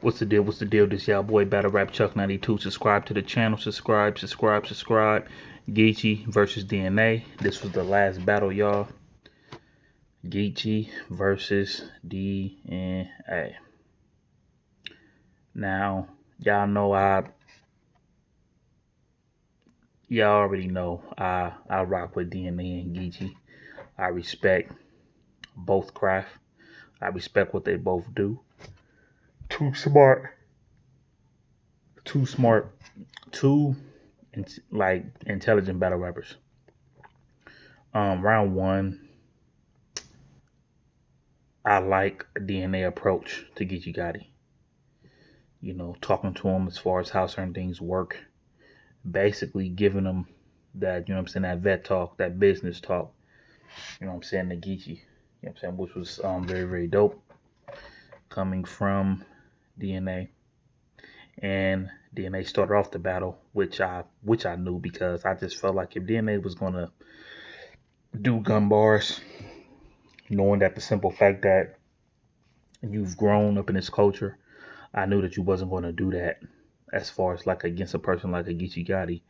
What's the deal? What's the deal? This y'all boy Battle Rap Chuck 92. Subscribe to the channel. Subscribe. Geechi versus DNA. This was the last battle, y'all. Geechi versus DNA. Now, y'all already know I rock with DNA and Geechi. I respect both craft. I respect what they both do. Too smart. Two intelligent battle rappers. Round one, I like DNA approach to Geechi Gotti. You know, talking to him as far as how certain things work. Basically giving him that, you know what I'm saying, that vet talk, that business talk. You know what I'm saying, the Geechi. You know what I'm saying, which was very, very dope. Coming from DNA. And DNA started off the battle, which I knew, because I just felt like if DNA was gonna do gun bars, knowing that the simple fact that you've grown up in this culture, I knew that you wasn't gonna do that as far as like against a person like a Geechi Gotti.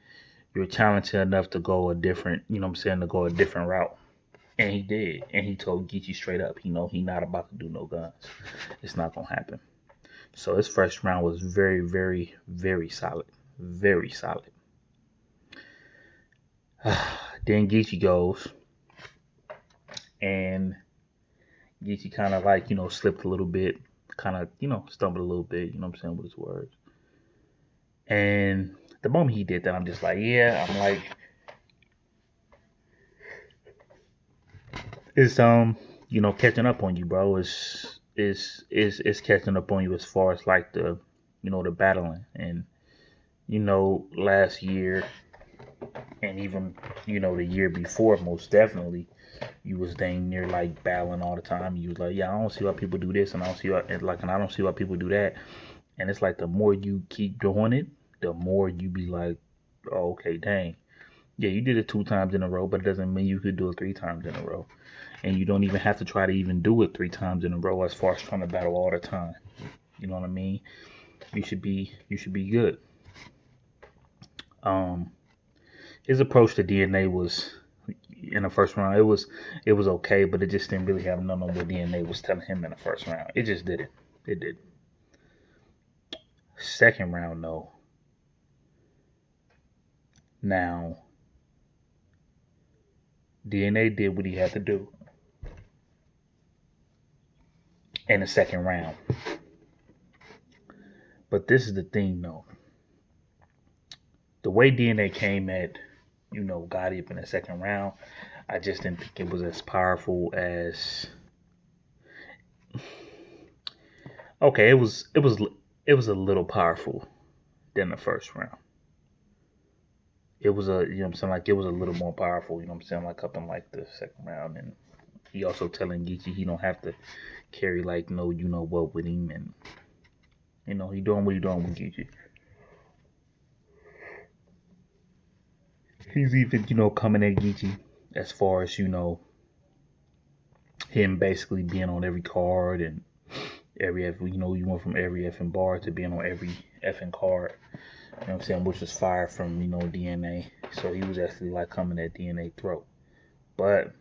You're talented enough to go a different, you know what I'm saying, to go a different route. And he did. And he told Geechi straight up, he not about to do no guns. It's not gonna happen. So his first round was very, very, very solid. Very solid. Then Geechi goes, and Geechi kind of like, slipped a little bit, kind of, stumbled a little bit, you know what I'm saying, with his words. And the moment he did that, I'm just like, yeah, I'm like, it's catching up on you, bro. It's catching up on you as far as like the the battling. And last year and even the year before, most definitely you was dang near like battling all the time. You was like, yeah, I don't see why people do this, and I don't see why people do that. And it's like the more you keep doing it, the more you be like, oh, okay, dang, yeah, you did it 2 times in a row, but it doesn't mean you could do it 3 times in a row. And you don't even have to try to even do it 3 times in a row as far as trying to battle all the time. You know what I mean? You should be good. His approach to DNA was, in the first round, it was okay, but it just didn't really have none on what DNA was telling him in the first round. It just didn't. It did. Second round, though. Now, DNA did what he had to do in the second round. But this is the thing, though. The way DNA came at, Gotti up in the second round, I just didn't think it was as powerful as. Okay, it was a little powerful than the first round. It was like it was a little more powerful, like up in like the second round. And he also telling Geechi he don't have to carry like no what with him, and he doing what he doing with Geechi. He's even coming at Geechi as far as him basically being on every card, and every you went from every effing bar to being on every effing card. You know what I'm saying? Which was fire from DNA. So he was actually like coming at DNA throat. But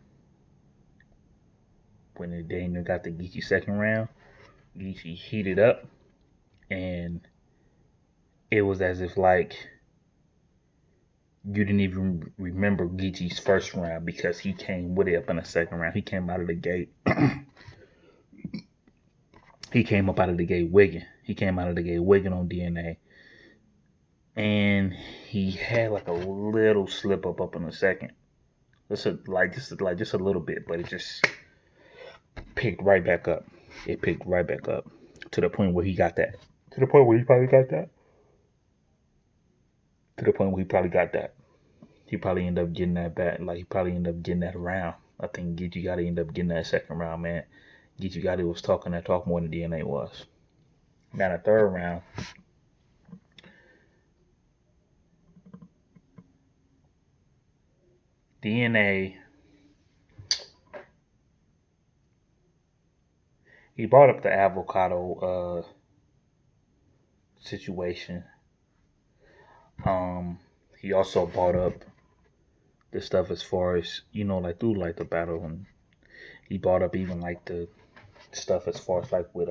when Daniel got the Geechi second round, Geechi heated up, and it was as if like you didn't even remember Geechi's first round, because he came with it up in the second round. He came out of the gate. He came up out of the gate wigging. He came out of the gate wigging on DNA. And he had like a little slip up in the second. Just a little bit, but it just picked right back up. It picked right back up to the point where he got that. To the point where he probably got that. To the point where he probably got that. He probably ended up getting that back. Like, he probably ended up getting that round. I think Geechi Gotti ended up getting that second round, man. Geechi Gotti was talking that talk more than DNA was. Now, the third round, DNA, he brought up the avocado situation. He also brought up the stuff as far as, like through like the battle, and he brought up even like the stuff as far as like with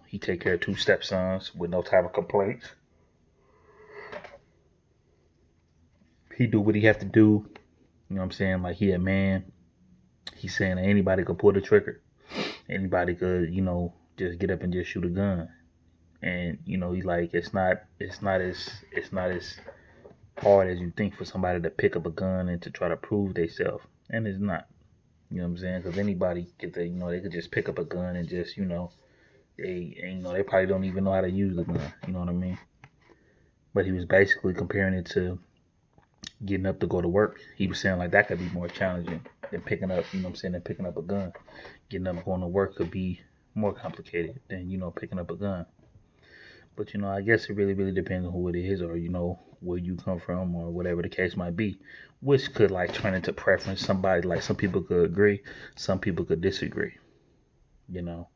he take care of two stepsons with no type of complaints. He do what he have to do. You know what I'm saying? Like he a man. He's saying that anybody could pull the trigger. Anybody could, just get up and just shoot a gun. And he's like, it's not as hard as you think for somebody to pick up a gun and to try to prove themselves. And it's not. You know what I'm saying? Because anybody could, they could just pick up a gun and just, they probably don't even know how to use the gun. You know what I mean? But he was basically comparing it to getting up to go to work. He was saying like that could be more challenging than picking up, than picking up a gun. Getting up and going to work could be more complicated than, picking up a gun. But, I guess it really, really depends on who it is or, where you come from or whatever the case might be, which could like turn into preference. Somebody, like some people could agree, some people could disagree, you know.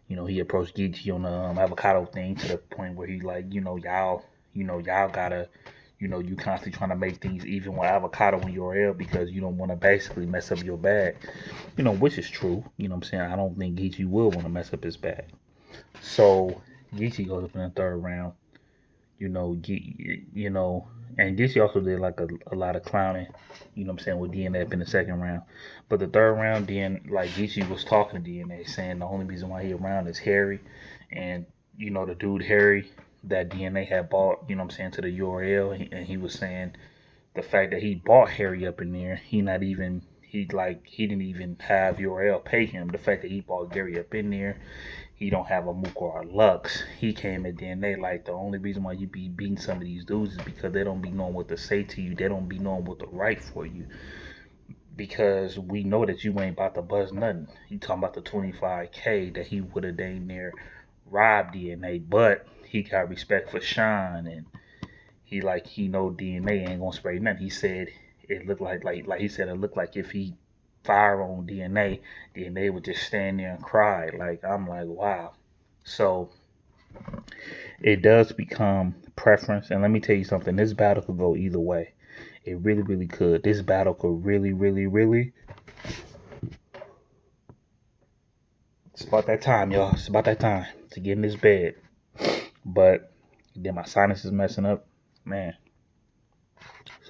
He approached Geechi on the avocado thing to the point where he like, y'all gotta, you constantly trying to make things even with avocado in your URL because you don't want to basically mess up your bag, which is true. You know what I'm saying? I don't think Geechi will want to mess up his bag. So Geechi goes up in the third round, and Geechi also did like a lot of clowning, with DNA up in the second round. But the third round, then like Geechi was talking to DNA, saying the only reason why he around is Harry, and the dude Harry that DNA had bought, to the URL, and he was saying the fact that he bought Harry up in there, he didn't even have URL pay him. The fact that he bought Gary up in there, he don't have a Mook or a Lux. He came at DNA like the only reason why you be beating some of these dudes is because they don't be knowing what to say to you. They don't be knowing what to write for you. Because we know that you ain't about to buzz nothing. He talking about the 25K that he would have dang near robbed DNA, but he got respect for Sean, and he know DNA ain't gonna spray nothing. He said it looked like he said it looked like if he fire on DNA would just stand there and cry. Like I'm like, wow. So it does become preference, and let me tell you something. This battle could go either way. It really, really could. This battle could really, really, really. It's about that time, y'all. It's about that time to get in this bed. But then my sinus is messing up, man.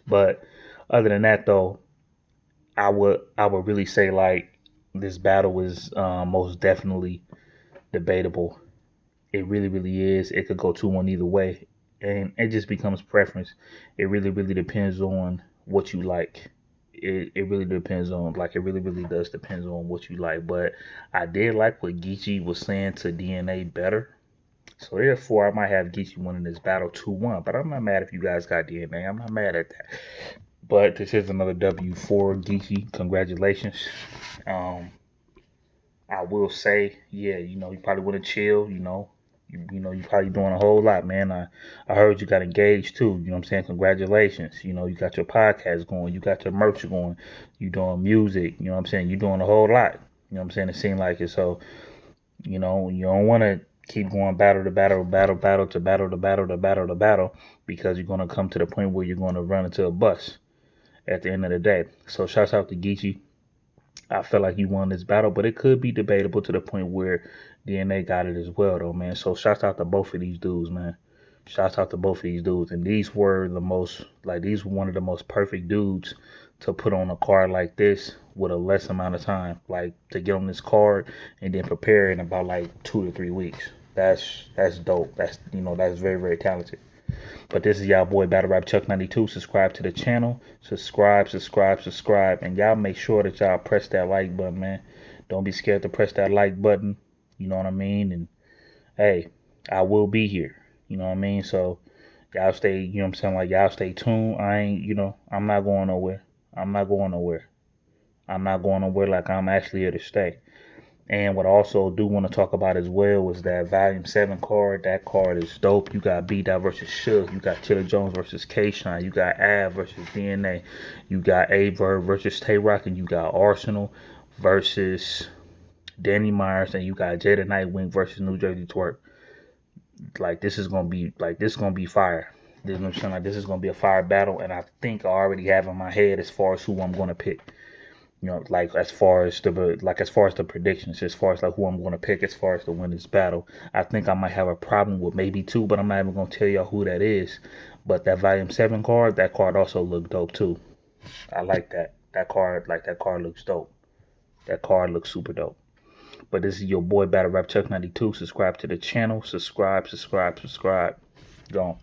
But other than that, though, I would really say like this battle is most definitely debatable. It really, really is. It could go 2-1 either way, and it just becomes preference. It really, really depends on what you like. It really depends on, like, it really, really does depends on what you like. But I did like what Geechi was saying to DNA better. So therefore, I might have Geechi winning this battle 2-1. But I'm not mad if you guys got DNA. I'm not mad at that. But this is another W for Geechi. Congratulations. I will say, yeah, you probably want to chill, you probably doing a whole lot, man. I heard you got engaged too, you know what I'm saying? Congratulations. You got your podcast going, you got your merch going, you doing music, you know what I'm saying? You doing a whole lot. You know what I'm saying? It seemed like it. So, you don't want to keep going battle to battle, battle to battle to battle to battle to battle, because you're going to come to the point where you're going to run into a bus at the end of the day. So shouts out to Geechi. I feel like you won this battle, but it could be debatable to the point where DNA got it as well, though, man. So shouts out to both of these dudes, man. Shouts out to both of these dudes. And these were one of the most perfect dudes to put on a card like this with a less amount of time. Like, to get on this card and then prepare in about like 2 to 3 weeks. That's dope. That's very, very talented. But this is y'all boy Battle Rap Chuck 92. Subscribe to the channel. Subscribe. And y'all make sure that y'all press that like button, man. Don't be scared to press that like button. You know what I mean? And hey, I will be here. You know what I mean? So y'all stay, like y'all stay tuned. I'm not going nowhere. I'm not going nowhere. Like I'm actually here to stay. And what I also do want to talk about as well was that Volume 7 card. That card is dope. You got B-Dot versus Suge. You got Chilla Jones versus K-Shine. You got Av versus DNA. You got A-Verb versus Tay-Rock. And you got Arsenal versus Danny Myers. And you got Jada Nightwing versus New Jersey Twerk. Like this is gonna be fire. You know what I'm saying? Like this is gonna be a fire battle, and I think I already have in my head as far as who I'm gonna pick. You know, like as far as the predictions, as far as like who I'm gonna pick, as far as to win this battle. I think I might have a problem with maybe two, but I'm not even gonna tell y'all who that is. But that Volume 7 card, that card also looked dope too. I like that. That card looks dope. That card looks super dope. But this is your boy Battle Rap Chuck 92. Subscribe to the channel. Subscribe. Gone.